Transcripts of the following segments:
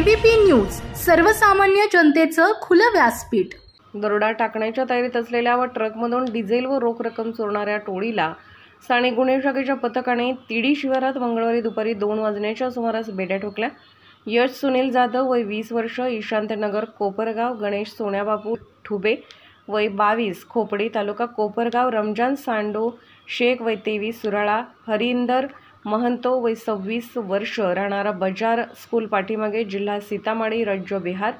ABP news, सर्वसामान्य जनतेचं खुलं व्यासपीठ। दरोडा टाकण्याच्या तयारीत असलेल्या व ट्रकमधून डिझेल व रोख रक्कम चोरणाऱ्या टोळीला स्थानिक गुन्हे शाखेच्या पथकाने तिडी शिवारात मंगळवारी दुपारी 2 वाजण्याच्या सुमारास बेड्या ठोकल्या। यश सुनील जाधव वय 20 वर्ष, ईशांतनगर कोपरगाव, गणेश सोन्याबापू ठुबे वय 22 खोपडी तालुका कोपरगाव, रमजान सांडो शेख वय 23 सुराळा, हरिंदर महंतो वय 26 वर्ष राहणारा बजार स्कूल पाठीमागे जिल्हा सीतामाढी राज्य बिहार,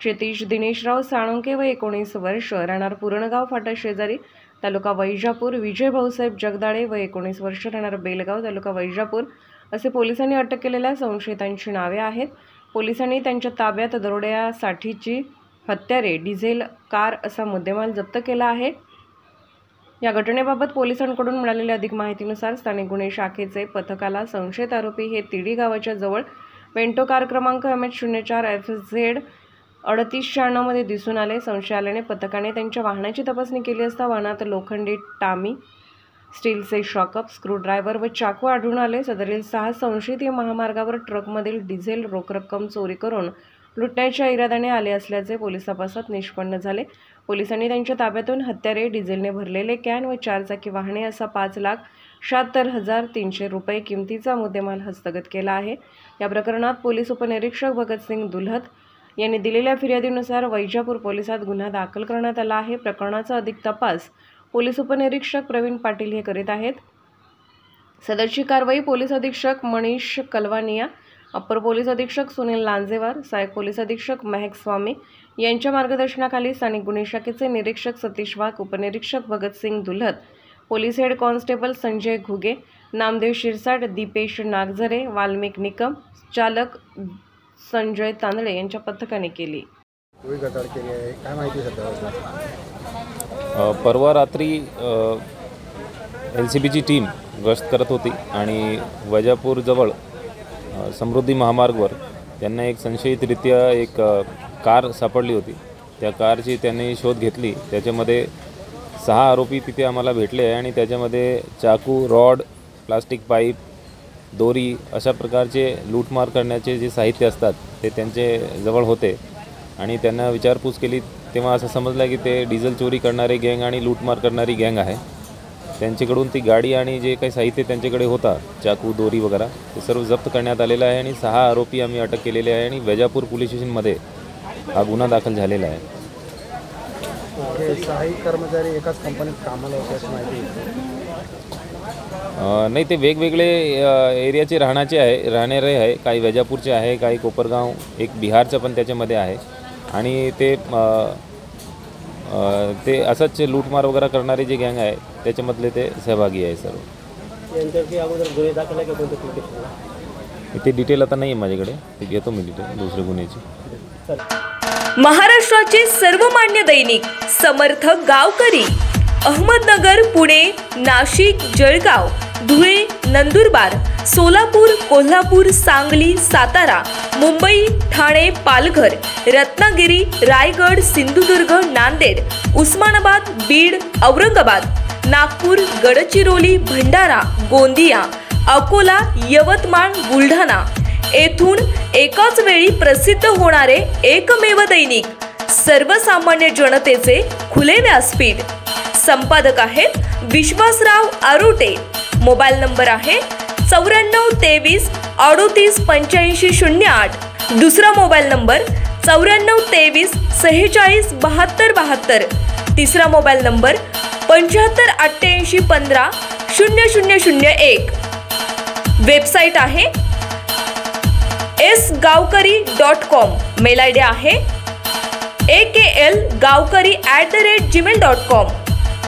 क्षितिज दिनेशराव साळुंके वय 19 वर्ष राहणार पुरणगाव फाटा शेजारी तालुका वैजापूर, विजय भाऊसाहेब जगदाळे वय 19 वर्ष राहणार बेलगाव तालुका वैजापूर असे पोलिसांनी अटक केलेल्या संशयितांची नावे आहेत। पोलिसांनी त्यांच्या ताब्यात दरोड्यासाठीची हत्यारे, डिझेल, कार असा मुद्देमाल जप्त केला आहे। या घटनेबाबत पोलिसांकडून मिळालेल्या अधिक माहितीनुसार स्थानिक गुन्हे शाखेचे पथकाला संशयित आरोपी हे तिडी गावाच्या जवळ वेंटो कार क्रमांक MH04 FZ 3896 मध्ये दिसून आले। संशय आल्याने पथकाने त्यांच्या वाहनाची तपासणी केली असता वाहनात लोखंडी टामी, स्टीलचे शॉकअप, स्क्रूड्रायव्हर व चाकू आढळून आले। सदरील 6 संशयित या महामार्गावर ट्रकमधील डिझेल, रोख रक्कम चोरी करून लुटण्याच्या इराद्याने आले असल्याचे पोलीस तपासात निष्पन्न झाले। पोलिसांनी त्यांच्या ताब्यातून हत्यारे, डिझेलने भरलेले कॅन व 4 चाकी वाहने असा 5,76,300 रुपये किमतीचा मुद्देमाल हस्तगत केला आहे। या प्रकरणात पोलीस उपनिरीक्षक भगतसिंग दुल्हत यांनी दिलेल्या फिर्यादीनुसार वैजापूर पोलिसात गुन्हा दाखल करण्यात आला आहे। प्रकरणाचा अधिक तपास पोलीस उपनिरीक्षक प्रवीण पाटील हे करीत आहेत। सदरची कारवाई पोलीस अधीक्षक मनीष कलवानिया, अप्पर पोलीस अधीक्षक सुनील लांजेवार, सहाय्यक पोलीस अधीक्षक महक स्वामी यांच्या मार्गदर्शनाखाली स्थानिक गुन्हे शाखेचे निरीक्षक सतीश वाघ, उपनिरीक्षक Bhagatsing Dulhat, police head constable Sanjay Ghuge, Namdev Shirsat, Deepesh Nagzare, Valmik Nikam, चालक संजय तांदळे यांच्या पथकाने केली। परवा रात्री LCBची टीम गस्त करत होती आणि वैजापूर जवळ समृद्धी महामार्गवर त्यांना एक संशयितरित्या एक कार सापडली होती। त्या कारची त्यांनी शोध घेतली। त्याच्यामध्ये 6 आरोपी तिथे आम्हाला भेटले आहे आणि त्याच्यामध्ये चाकू, रॉड, प्लास्टिक पाईप, दोरी अशा प्रकारचे लूटमार करण्याचे जे साहित्य असतात ते त्यांचे जवळ होते आणि त्यांना विचारपूस केली तेव्हा असं समजलं की ते डिझेल चोरी करणारे गँग आणि लूटमार करणारी गँग आहे। त्यांच्याकडून ती गाडी आणि जे काही साहित्य त्यांच्याकडे होता, चाकू, दोरी वगैरे, ते सर्व जप्त करण्यात आलेलं आहे आणि 6 आरोपी आम्ही अटक केलेले आहे आणि वैजापूर पोलीस स्टेशनमध्ये हा गुन्हा दाखल झालेला आहे। 6 कर्मचारी एकाच कंपनीत कामाला होते अशी माहिती नाही, ते वेगवेगळे एरियाचे राहणारे आहे। काही वैजापूरचे आहे, काही कोपरगाव, एक बिहारचं पण त्याच्यामध्ये आहे आणि ते असंच लूटमार वगैरे करणारे जे गँग आहे त्याच्यामधले ते सहभागी आहे सर्व। यांच्याशी अगोदर गुन्हे दाखल आहे का कोणत्या केसला? ते डिटेल आता नाही आहे माझ्याकडे, ते घेतो मी डिटेल दुसऱ्या गुन्ह्याची। महाराष्ट्राचे सर्वमान्य दैनिक समर्थ गावकरी, अहमदनगर, पुणे, नाशिक, जळगाव, धुळे, नंदुरबार, सोलापूर, कोल्हापूर, सांगली, सातारा, मुंबई, ठाणे, पालघर, रत्नागिरी, रायगड, सिंधुदुर्ग, नांदेड, उस्मानाबाद, बीड, औरंगाबाद, नागपूर, गडचिरोली, भंडारा, गोंदिया, अकोला, यवतमाळ, बुलढाणा येथून एकाच वेळी प्रसिद्ध होणारे एकमेव दैनिक सर्वसामान्य जनतेचे खुले व्यासपीठ। संपादक आहेत विश्वासराव आरोटे। मोबाईल नंबर आहे 9423 38 85 08। दुसरा मोबाईल नंबर 9423 46 72 72। तिसरा मोबाईल नंबर 75 88 15 0001। वेबसाईट आहे sgavkari.com। मेल आयडी आहे AKLgavkari@gmail.com।